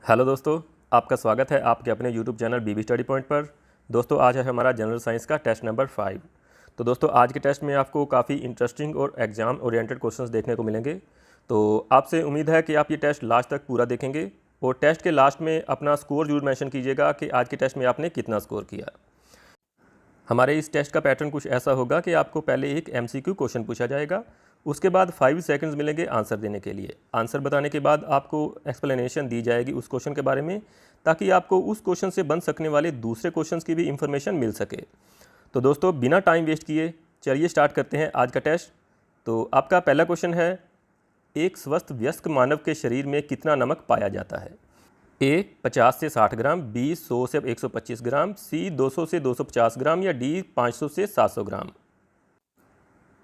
Hello दोस्तों, आपका स्वागत है आपके अपने यूट्यूब चैनल बीबी स्टडी पॉइंट पर। दोस्तों आज है हमारा जनरल साइंस का टेस्ट नंबर 5। तो दोस्तों आज के टेस्ट में आपको काफ़ी इंटरेस्टिंग और एग्ज़ाम ओरिएंटेड क्वेश्चंस देखने को मिलेंगे। तो आपसे उम्मीद है कि आप ये टेस्ट लास्ट तक पूरा देखेंगे और टेस्ट के लास्ट में अपना स्कोर जरूर मेंशन कीजिएगा कि आज के टेस्ट में आपने कितना स्कोर किया। हमारे इस टेस्ट का पैटर्न कुछ ऐसा होगा कि आपको पहले एक MCQ क्वेश्चन पूछा जाएगा, उसके बाद 5 सेकंड्स मिलेंगे आंसर देने के लिए। आंसर बताने के बाद आपको एक्सप्लेनेशन दी जाएगी उस क्वेश्चन के बारे में, ताकि आपको उस क्वेश्चन से बन सकने वाले दूसरे क्वेश्चंस की भी इंफॉर्मेशन मिल सके। तो दोस्तों बिना टाइम वेस्ट किए चलिए स्टार्ट करते हैं आज का टेस्ट। तो आपका पहला क्वेश्चन है, एक स्वस्थ वयस्क मानव के शरीर में कितना नमक पाया जाता है? ए 50 से 60 ग्राम, बी 100 से 125 ग्राम, सी 200 से 250 ग्राम या डी 500 से 700 ग्राम।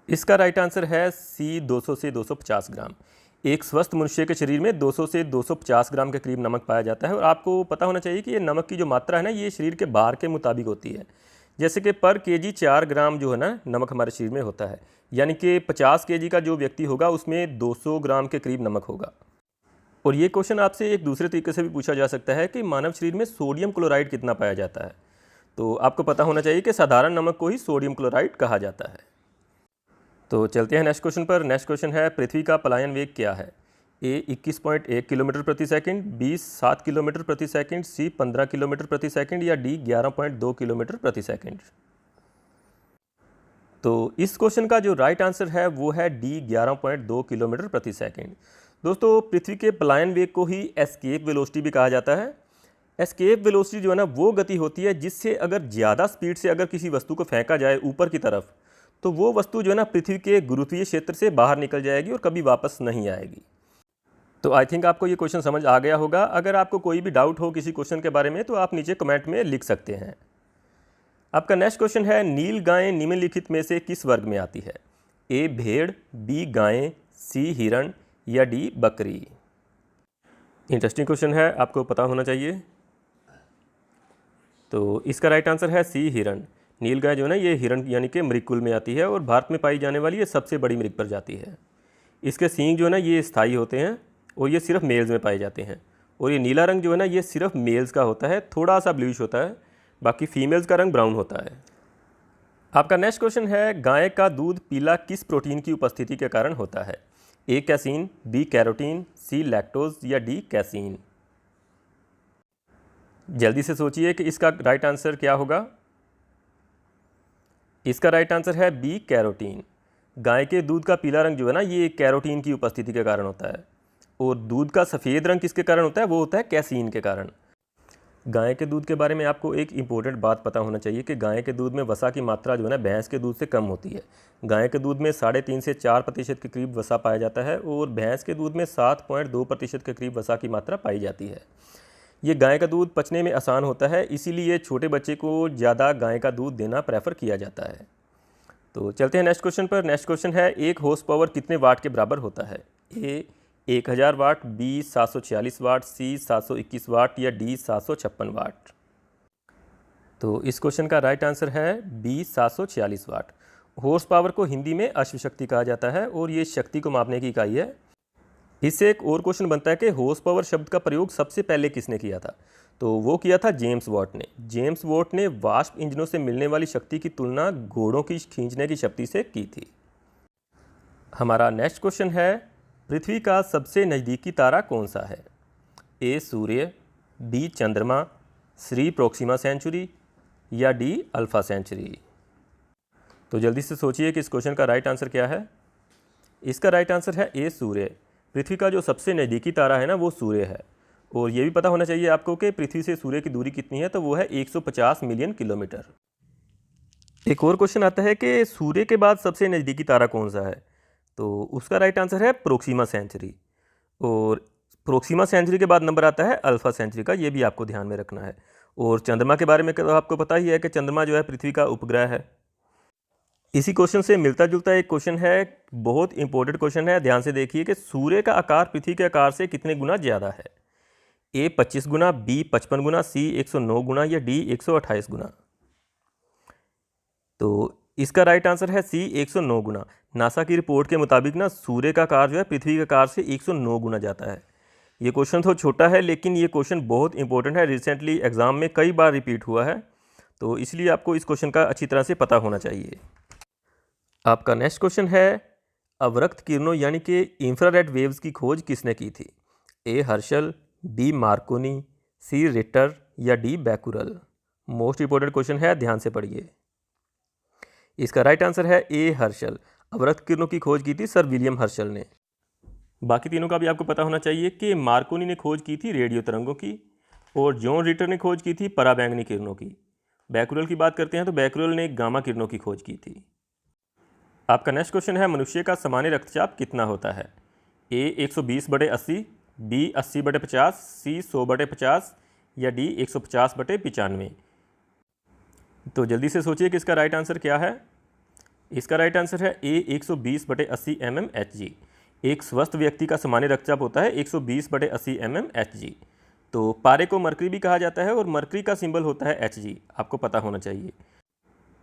इसका राइट आंसर है सी 200 से 250 ग्राम। एक स्वस्थ मनुष्य के शरीर में 200 से 250 ग्राम के करीब नमक पाया जाता है। और आपको पता होना चाहिए कि ये नमक की जो मात्रा है ना, ये शरीर के भार के मुताबिक होती है। जैसे कि पर केजी 4 ग्राम जो है ना नमक हमारे शरीर में होता है, यानी कि 50 केजी का जो व्यक्ति होगा उसमें 200 ग्राम के करीब नमक होगा। और ये क्वेश्चन आपसे एक दूसरे तरीके से भी पूछा जा सकता है कि मानव शरीर में सोडियम क्लोराइड कितना पाया जाता है। तो आपको पता होना चाहिए कि साधारण नमक को ही सोडियम क्लोराइड कहा जाता है। तो चलते हैं नेक्स्ट क्वेश्चन पर। नेक्स्ट क्वेश्चन है, पृथ्वी का पलायन वेग क्या है? ए 21.1 किलोमीटर प्रति सेकंड, बी 7 किलोमीटर प्रति सेकंड, सी 15 किलोमीटर प्रति सेकंड या डी 11.2 किलोमीटर प्रति सेकंड। तो इस क्वेश्चन का जो राइट आंसर है वो है डी 11.2 किलोमीटर प्रति सेकंड। दोस्तों पृथ्वी के पलायन वेग को ही एस्केप वेलोसिटी भी कहा जाता है। एस्केप वेलोसिटी जो है ना वो गति होती है जिससे अगर ज़्यादा स्पीड से अगर किसी वस्तु को फेंका जाए ऊपर की तरफ, तो वो वस्तु जो है ना पृथ्वी के गुरुत्वीय क्षेत्र से बाहर निकल जाएगी और कभी वापस नहीं आएगी। तो आई थिंक आपको ये क्वेश्चन समझ आ गया होगा। अगर आपको कोई भी डाउट हो किसी क्वेश्चन के बारे में तो आप नीचे कमेंट में लिख सकते हैं। आपका नेक्स्ट क्वेश्चन है, नील गायें निम्नलिखित में से किस वर्ग में आती है? ए भेड़, बी गायें, सी हिरण या डी बकरी। इंटरेस्टिंग क्वेश्चन है, आपको पता होना चाहिए। तो इसका राइट आंसर है सी हिरण। नील गाय जो है ना ये हिरण यानी कि मृगकुल में आती है और भारत में पाई जाने वाली ये सबसे बड़ी मृग प्रजाति है। इसके सींग जो है ना ये स्थायी होते हैं और ये सिर्फ मेल्स में पाए जाते हैं। और ये नीला रंग जो है ना ये सिर्फ मेल्स का होता है, थोड़ा सा ब्लूइश होता है, बाकी फीमेल्स का रंग ब्राउन होता है। आपका नेक्स्ट क्वेश्चन है, गाय का दूध पीला किस प्रोटीन की उपस्थिति के कारण होता है? ए कैसीन, बी कैरोटीन, सी लैक्टोज या डी कैसीन। जल्दी से सोचिए कि इसका राइट आंसर क्या होगा। इसका राइट आंसर है बी कैरोटीन। गाय के दूध का पीला रंग जो है ना ये कैरोटीन की उपस्थिति के कारण होता है। और दूध का सफ़ेद रंग किसके कारण होता है? वो होता है कैसीन के कारण। गाय के दूध के बारे में आपको एक इम्पोर्टेंट बात पता होना चाहिए कि गाय के दूध में वसा की मात्रा जो है ना भैंस के दूध से कम होती है। गाय के दूध में 3.5 से 4% के करीब वसा पाया जाता है और भैंस के दूध में 7.2% के करीब वसा की मात्रा पाई जाती है। ये गाय का दूध पचने में आसान होता है, इसीलिए छोटे बच्चे को ज़्यादा गाय का दूध देना प्रेफर किया जाता है। तो चलते हैं नेक्स्ट क्वेश्चन पर। नेक्स्ट क्वेश्चन है, एक हॉर्स पावर कितने वाट के बराबर होता है? ए 1000 वाट, बी 746 वाट, सी 721 वाट या डी 756 वाट। तो इस क्वेश्चन का राइट आंसर है बी 746 वाट। हॉर्स पावर को हिंदी में अश्वशक्ति कहा जाता है और ये शक्ति को मापने की इकाई है। इससे एक और क्वेश्चन बनता है कि हॉर्स पावर शब्द का प्रयोग सबसे पहले किसने किया था? तो वो किया था जेम्स वॉट ने। जेम्स वॉट ने वाष्प इंजनों से मिलने वाली शक्ति की तुलना घोड़ों की खींचने की शक्ति से की थी। हमारा नेक्स्ट क्वेश्चन है, पृथ्वी का सबसे नज़दीकी तारा कौन सा है? ए सूर्य, बी चंद्रमा, सी प्रोक्सिमा सेंचुरी या डी अल्फा सेंचुरी। तो जल्दी से सोचिए कि इस क्वेश्चन का राइट आंसर क्या है। इसका राइट आंसर है ए सूर्य। पृथ्वी का जो सबसे नज़दीकी तारा है ना वो सूर्य है। और ये भी पता होना चाहिए आपको कि पृथ्वी से सूर्य की दूरी कितनी है, तो वो है 150 मिलियन किलोमीटर। एक और क्वेश्चन आता है कि सूर्य के बाद सबसे नज़दीकी तारा कौन सा है? तो उसका राइट आंसर है प्रोक्सिमा सेंचुरी। और प्रोक्सिमा सेंचुरी के बाद नंबर आता है अल्फा सेंचुरी का, ये भी आपको ध्यान में रखना है। और चंद्रमा के बारे में तो आपको पता ही है कि चंद्रमा जो है पृथ्वी का उपग्रह है। इसी क्वेश्चन से मिलता जुलता एक क्वेश्चन है, बहुत इंपॉर्टेंट क्वेश्चन है, ध्यान से देखिए कि सूर्य का आकार पृथ्वी के आकार से कितने गुना ज़्यादा है? ए 25 गुना, बी 55 गुना, सी 109 गुना या डी 128 गुना। तो इसका राइट आंसर है सी 109 गुना। नासा की रिपोर्ट के मुताबिक ना सूर्य का आकार जो है पृथ्वी के आकार से 109 गुना जाता है। ये क्वेश्चन तो छोटा है लेकिन ये क्वेश्चन बहुत इंपॉर्टेंट है, रिसेंटली एग्ज़ाम में कई बार रिपीट हुआ है, तो इसलिए आपको इस क्वेश्चन का अच्छी तरह से पता होना चाहिए। आपका नेक्स्ट क्वेश्चन है, अवरक्त किरणों यानी कि इंफ्रारेड वेव्स की खोज किसने की थी? ए हर्शल, बी मार्कोनी, सी रिटर या D Becquerel? Most important question है, ध्यान से पढ़िए। इसका राइट आंसर है ए हर्शल। अवरक्त किरणों की खोज की थी सर विलियम हर्शल ने। बाकी तीनों का भी आपको पता होना चाहिए कि मार्कोनी ने खोज की थी रेडियो तरंगों की और जॉन रिटर ने खोज की थी पराबैंगनी किरणों की। बैकुरल की बात करते हैं तो बैकुरल ने गामा किरणों की खोज की थी। आपका नेक्स्ट क्वेश्चन है, मनुष्य का सामान्य रक्तचाप कितना होता है? ए 120/80, बी 80/50, सी 100/50 या डी 150/95? तो जल्दी से सोचिए कि इसका राइट आंसर क्या है। इसका राइट आंसर है ए 120/80 mmHg। एक स्वस्थ व्यक्ति का सामान्य रक्तचाप होता है 120/80 mmHg। तो पारे को मरकरी भी कहा जाता है और मरकरी का सिंबल होता है Hg, आपको पता होना चाहिए।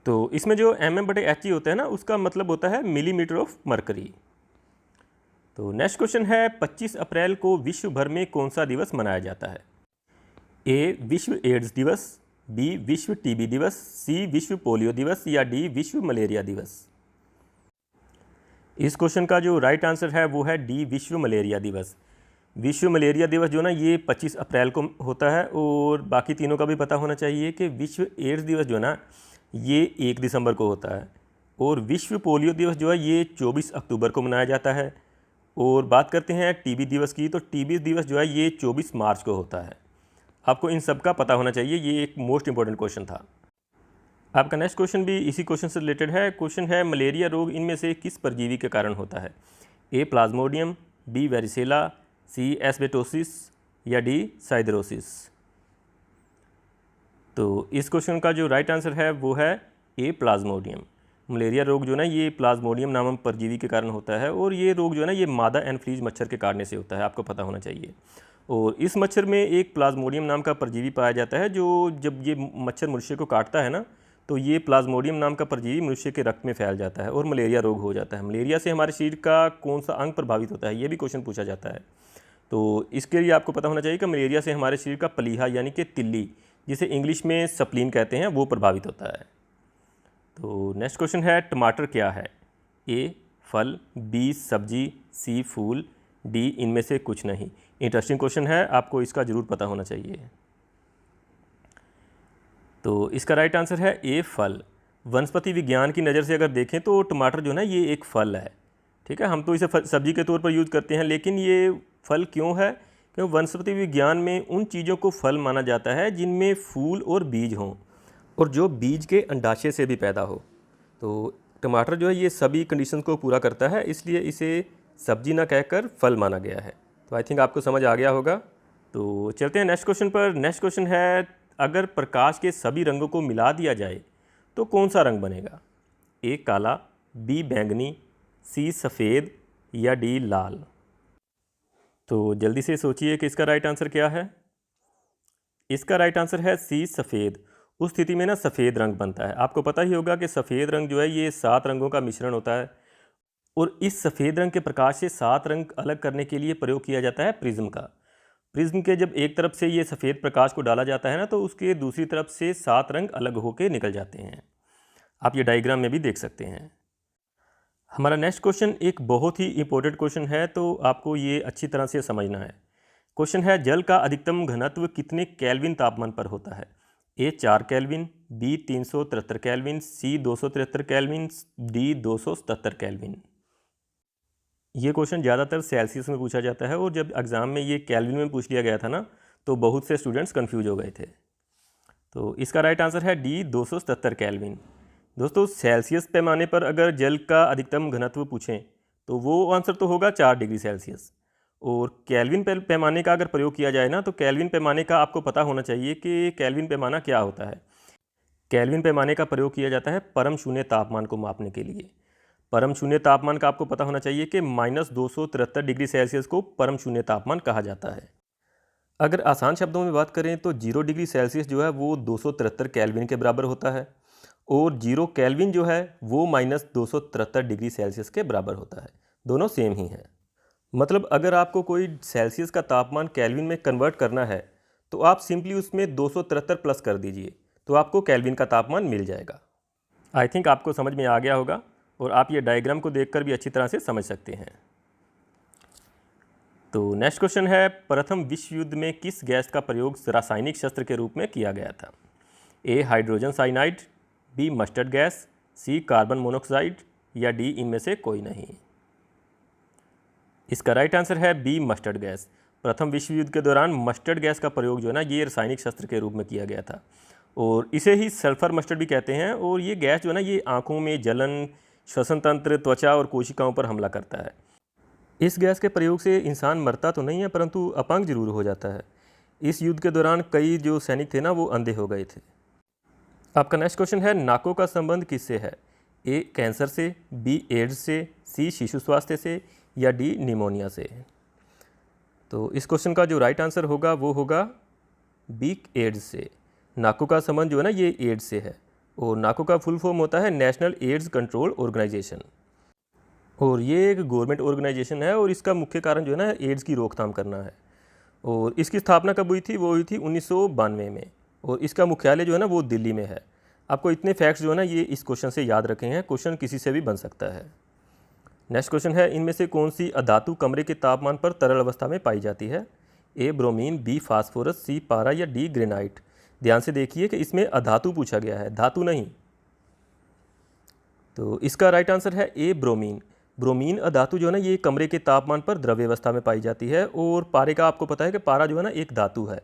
तो इसमें जो mm/Hg होता है ना, उसका मतलब होता है मिलीमीटर ऑफ मरकरी। तो नेक्स्ट क्वेश्चन है, 25 अप्रैल को विश्व भर में कौन सा दिवस मनाया जाता है? ए विश्व एड्स दिवस, बी विश्व टीबी दिवस, सी विश्व पोलियो दिवस या डी विश्व मलेरिया दिवस? इस क्वेश्चन का जो राइट आंसर है वो है डी विश्व मलेरिया दिवस। विश्व मलेरिया दिवस जो ना ये 25 अप्रैल को होता है और बाकी तीनों का भी पता होना चाहिए कि विश्व एड्स दिवस जो है ना ये 1 दिसंबर को होता है और विश्व पोलियो दिवस जो है ये 24 अक्टूबर को मनाया जाता है। और बात करते हैं टीबी दिवस की, तो टीबी दिवस जो है ये 24 मार्च को होता है। आपको इन सब का पता होना चाहिए, ये एक मोस्ट इंपॉर्टेंट क्वेश्चन था। आपका नेक्स्ट क्वेश्चन भी इसी क्वेश्चन से रिलेटेड है। क्वेश्चन है, मलेरिया रोग इनमें से किस परजीवी के कारण होता है? ए प्लाज्मोडियम, बी वेरिसेला, सी एस्बेस्टोसिस या डी साइदरोसिस? तो इस क्वेश्चन का जो राइट आंसर है वो है ए प्लाज्मोडियम। मलेरिया रोग जो है ना ये प्लाज्मोडियम नामक परजीवी के कारण होता है और ये रोग जो है ना ये मादा एनफ्लीज मच्छर के काटने से होता है, आपको पता होना चाहिए। और इस मच्छर में एक प्लाज्मोडियम नाम का परजीवी पाया जाता है, जो जब ये मच्छर मनुष्य को काटता है ना तो ये प्लाज्मोडियम नाम का परजीवी मनुष्य के रक्त में फैल जाता है और मलेरिया रोग हो जाता है। मलेरिया से हमारे शरीर का कौन सा अंग प्रभावित होता है, ये भी क्वेश्चन पूछा जाता है। तो इसके लिए आपको पता होना चाहिए कि मलेरिया से हमारे शरीर का प्लीहा यानी कि तिल्ली, जिसे इंग्लिश में स्प्लीन कहते हैं, वो प्रभावित होता है। तो नेक्स्ट क्वेश्चन है, टमाटर क्या है? ए फल, बी सब्जी, सी फूल, डी इनमें से कुछ नहीं। इंटरेस्टिंग क्वेश्चन है, आपको इसका ज़रूर पता होना चाहिए। तो इसका राइट आंसर है ए फल। वनस्पति विज्ञान की नज़र से अगर देखें तो टमाटर जो है ना ये एक फल है, ठीक है। हम तो इसे सब्जी के तौर पर यूज़ करते हैं, लेकिन ये फल क्यों है? क्योंकि वनस्पति विज्ञान में उन चीज़ों को फल माना जाता है जिनमें फूल और बीज हों और जो बीज के अंडाशय से भी पैदा हो। तो टमाटर जो है ये सभी कंडीशन को पूरा करता है, इसलिए इसे सब्जी ना कहकर फल माना गया है। तो आई थिंक आपको समझ आ गया होगा। तो चलते हैं नेक्स्ट क्वेश्चन पर। नेक्स्ट क्वेश्चन है, अगर प्रकाश के सभी रंगों को मिला दिया जाए तो कौन सा रंग बनेगा? ए काला, बी बैंगनी, सी सफ़ेद या डी लाल? तो जल्दी से सोचिए कि इसका राइट आंसर क्या है। इसका राइट आंसर है सी सफ़ेद। उस स्थिति में ना सफ़ेद रंग बनता है। आपको पता ही होगा कि सफ़ेद रंग जो है ये 7 रंगों का मिश्रण होता है और इस सफ़ेद रंग के प्रकाश से 7 रंग अलग करने के लिए प्रयोग किया जाता है प्रिज्म का। प्रिज्म के जब एक तरफ से ये सफ़ेद प्रकाश को डाला जाता है ना तो उसके दूसरी तरफ से 7 रंग अलग होकर निकल जाते हैं। आप ये डायग्राम में भी देख सकते हैं। हमारा नेक्स्ट क्वेश्चन एक बहुत ही इंपॉर्टेंट क्वेश्चन है, तो आपको ये अच्छी तरह से समझना है। क्वेश्चन है, जल का अधिकतम घनत्व कितने केल्विन तापमान पर होता है? ए 4 केल्विन, बी 373 केल्विन, सी 273 केल्विन, डी 277 केल्विन? ये क्वेश्चन ज़्यादातर सेल्सियस में पूछा जाता है और जब एग्ज़ाम में ये केल्विन में पूछ लिया गया था ना तो बहुत से स्टूडेंट्स कंफ्यूज हो गए थे। तो इसका राइट आंसर है डी 277 केल्विन। दोस्तों सेल्सियस पैमाने पर अगर जल का अधिकतम घनत्व पूछें तो वो आंसर तो होगा 4 डिग्री सेल्सियस। और केल्विन पैमाने का अगर प्रयोग किया जाए ना तो केल्विन पैमाने का आपको पता होना चाहिए कि केल्विन पैमाना क्या होता है। केल्विन पैमाने का प्रयोग किया जाता है परम शून्य तापमान को मापने के लिए। परम शून्य तापमान का आपको पता होना चाहिए कि -273 डिग्री सेल्सियस को परम शून्य तापमान कहा जाता है। अगर आसान शब्दों में बात करें तो 0 डिग्री सेल्सियस जो है वो 273 केल्विन के बराबर होता है और 0 केल्विन जो है वो -273 डिग्री सेल्सियस के बराबर होता है। दोनों सेम ही हैं। मतलब अगर आपको कोई सेल्सियस का तापमान केल्विन में कन्वर्ट करना है तो आप सिंपली उसमें 273 प्लस कर दीजिए तो आपको केल्विन का तापमान मिल जाएगा। आई थिंक आपको समझ में आ गया होगा और आप ये डायग्राम को देखकर भी अच्छी तरह से समझ सकते हैं। तो नेक्स्ट क्वेश्चन है, प्रथम विश्व युद्ध में किस गैस का प्रयोग रासायनिक शस्त्र के रूप में किया गया था? A hydrogen cyanide, B mustard gas, C carbon monoxide या डी इनमें से कोई नहीं। इसका राइट आंसर है बी मस्टर्ड गैस। प्रथम विश्व युद्ध के दौरान मस्टर्ड गैस का प्रयोग जो है ना ये रासायनिक शस्त्र के रूप में किया गया था और इसे ही सल्फर मस्टर्ड भी कहते हैं। और ये गैस जो है ना ये आँखों में जलन, श्वसन तंत्र, त्वचा और कोशिकाओं पर हमला करता है। इस गैस के प्रयोग से इंसान मरता तो नहीं है परंतु अपंग जरूर हो जाता है। इस युद्ध के दौरान कई जो सैनिक थे ना वो अंधे हो गए थे। आपका नेक्स्ट क्वेश्चन है, नाकों का संबंध किससे है? ए कैंसर से, बी एड्स से, सी शिशु स्वास्थ्य से या डी निमोनिया से। तो इस क्वेश्चन का जो राइट आंसर होगा वो होगा बी एड्स से। नाकों का संबंध जो है ना ये एड्स से है और नाकों का फुल फॉर्म होता है नेशनल एड्स कंट्रोल ऑर्गेनाइजेशन और ये एक गवर्नमेंट ऑर्गेनाइजेशन है और इसका मुख्य कारण जो है ना एड्स की रोकथाम करना है। और इसकी स्थापना कब हुई थी? वो हुई थी 1992 में और इसका मुख्यालय जो है ना वो दिल्ली में है। आपको इतने फैक्ट्स जो है ना ये इस क्वेश्चन से याद रखे हैं, क्वेश्चन किसी से भी बन सकता है। नेक्स्ट क्वेश्चन है, इनमें से कौन सी अधातु कमरे के तापमान पर तरल अवस्था में पाई जाती है? ए ब्रोमीन, बी फास्फोरस, सी पारा या डी ग्रेनाइट। ध्यान से देखिए कि इसमें अधातु पूछा गया है, धातु नहीं। तो इसका राइट आंसर है ए ब्रोमीन। ब्रोमीन अधातु जो है ना ये कमरे के तापमान पर द्रव्य अवस्था में पाई जाती है और पारे का आपको पता है कि पारा जो है ना एक धातु है,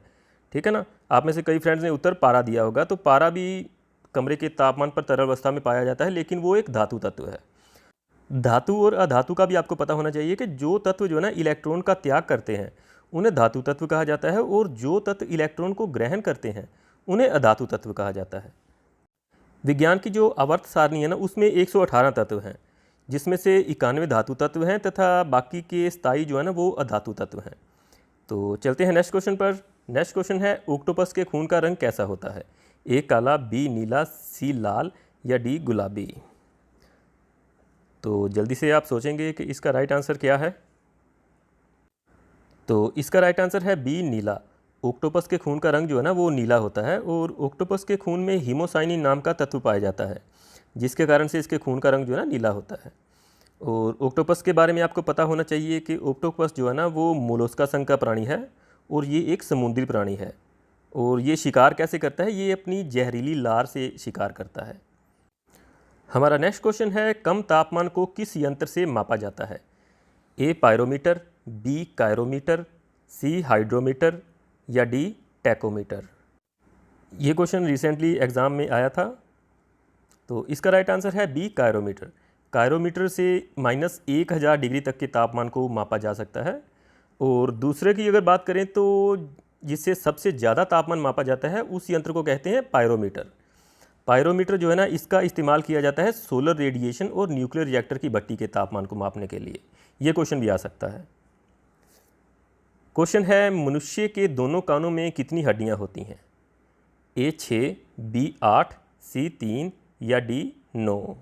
ठीक है ना। आप में से कई फ्रेंड्स ने उत्तर पारा दिया होगा, तो पारा भी कमरे के तापमान पर तरल अवस्था में पाया जाता है लेकिन वो एक धातु तत्व है। धातु और अधातु का भी आपको पता होना चाहिए कि जो तत्व जो है ना इलेक्ट्रॉन का त्याग करते हैं उन्हें धातु तत्व कहा जाता है और जो तत्व इलेक्ट्रॉन को ग्रहण करते हैं उन्हें अधातु तत्व कहा जाता है। विज्ञान की जो आवर्त सारणी है ना उसमें 118 तत्व हैं जिसमें से 91 धातु तत्व हैं तथा बाकी के स्थायी जो है ना वो अधातु तत्व हैं। तो चलते हैं नेक्स्ट क्वेश्चन पर। नेक्स्ट क्वेश्चन है, ऑक्टोपस के खून का रंग कैसा होता है? ए काला, बी नीला, सी लाल या डी गुलाबी। तो जल्दी से आप सोचेंगे कि इसका राइट आंसर क्या है। तो इसका राइट आंसर है बी नीला। ऑक्टोपस के खून का रंग जो है ना वो नीला होता है और ऑक्टोपस के खून में हीमोसाइनिन नाम का तत्व पाया जाता है जिसके कारण से इसके खून का रंग जो है ना नीला होता है। और ऑक्टोपस के बारे में आपको पता होना चाहिए कि ऑक्टोपस जो है ना वो मोलस्का संघ का प्राणी है और ये एक समुद्री प्राणी है। और ये शिकार कैसे करता है? ये अपनी जहरीली लार से शिकार करता है। हमारा नेक्स्ट क्वेश्चन है, कम तापमान को किस यंत्र से मापा जाता है? ए पायरोमीटर, बी कायरोमीटर, सी हाइड्रोमीटर या डी टैकोमीटर। ये क्वेश्चन रिसेंटली एग्ज़ाम में आया था। तो इसका राइट आंसर है बी कायरोमीटर। कायरोमीटर से -1000 डिग्री तक के तापमान को मापा जा सकता है। और दूसरे की अगर बात करें तो जिससे सबसे ज़्यादा तापमान मापा जाता है उस यंत्र को कहते हैं पायरोमीटर। पायरोमीटर जो है ना इसका इस्तेमाल किया जाता है सोलर रेडिएशन और न्यूक्लियर रिएक्टर की भट्टी के तापमान को मापने के लिए। ये क्वेश्चन भी आ सकता है। क्वेश्चन है, मनुष्य के दोनों कानों में कितनी हड्डियां होती हैं? ए 6, बी 8, सी 3 या डी 9।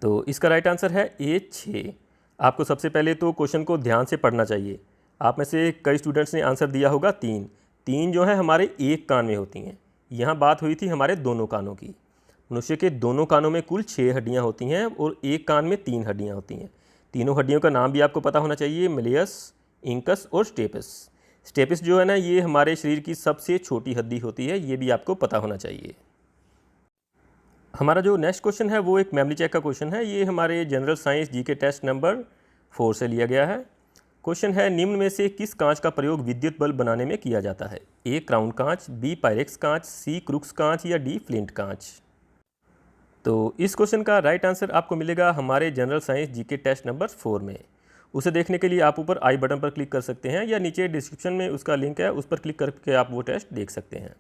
तो इसका राइट आंसर है ए 6। आपको सबसे पहले तो क्वेश्चन को ध्यान से पढ़ना चाहिए। आप में से कई स्टूडेंट्स ने आंसर दिया होगा 3। 3 जो है हमारे एक कान में होती हैं। यहाँ बात हुई थी हमारे दोनों कानों की। मनुष्य के दोनों कानों में कुल 6 हड्डियाँ होती हैं और एक कान में 3 हड्डियाँ होती हैं। तीनों हड्डियों का नाम भी आपको पता होना चाहिए, मलेयस, इंकस और स्टेपिस। स्टेपिस जो है ना ये हमारे शरीर की सबसे छोटी हड्डी होती है, ये भी आपको पता होना चाहिए। हमारा जो नेक्स्ट क्वेश्चन है वो एक मेमोरी चेक का क्वेश्चन है। ये हमारे general science GK test number 4 से लिया गया है। क्वेश्चन है, निम्न में से किस कांच का प्रयोग विद्युत बल्ब बनाने में किया जाता है? ए क्राउन कांच, बी पायरेक्स कांच, सी क्रुक्स कांच या डी फ्लिंट कांच। तो इस क्वेश्चन का राइट आंसर आपको मिलेगा हमारे general science GK test number 4 में। उसे देखने के लिए आप ऊपर आई बटन पर क्लिक कर सकते हैं या नीचे डिस्क्रिप्शन में उसका लिंक है, उस पर क्लिक करके आप वो टेस्ट देख सकते हैं।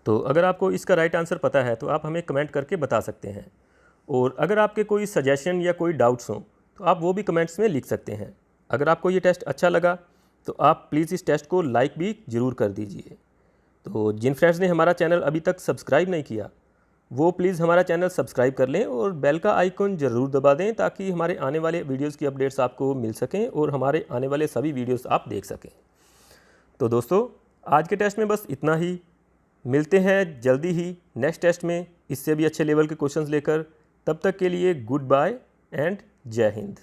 तो अगर आपको इसका राइट आंसर पता है तो आप हमें कमेंट करके बता सकते हैं। और अगर आपके कोई सजेशन या कोई डाउट्स हों तो आप वो भी कमेंट्स में लिख सकते हैं। अगर आपको ये टेस्ट अच्छा लगा तो आप प्लीज़ इस टेस्ट को लाइक भी ज़रूर कर दीजिए। तो जिन फ्रेंड्स ने हमारा चैनल अभी तक सब्सक्राइब नहीं किया वो प्लीज़ हमारा चैनल सब्सक्राइब कर लें और बेल का आइकन ज़रूर दबा दें ताकि हमारे आने वाले वीडियोस की अपडेट्स आपको मिल सकें और हमारे आने वाले सभी वीडियोस आप देख सकें। तो दोस्तों, आज के टेस्ट में बस इतना ही। मिलते हैं जल्दी ही नेक्स्ट टेस्ट में इससे भी अच्छे लेवल के क्वेश्चंस लेकर। तब तक के लिए गुड बाय एंड जय हिंद।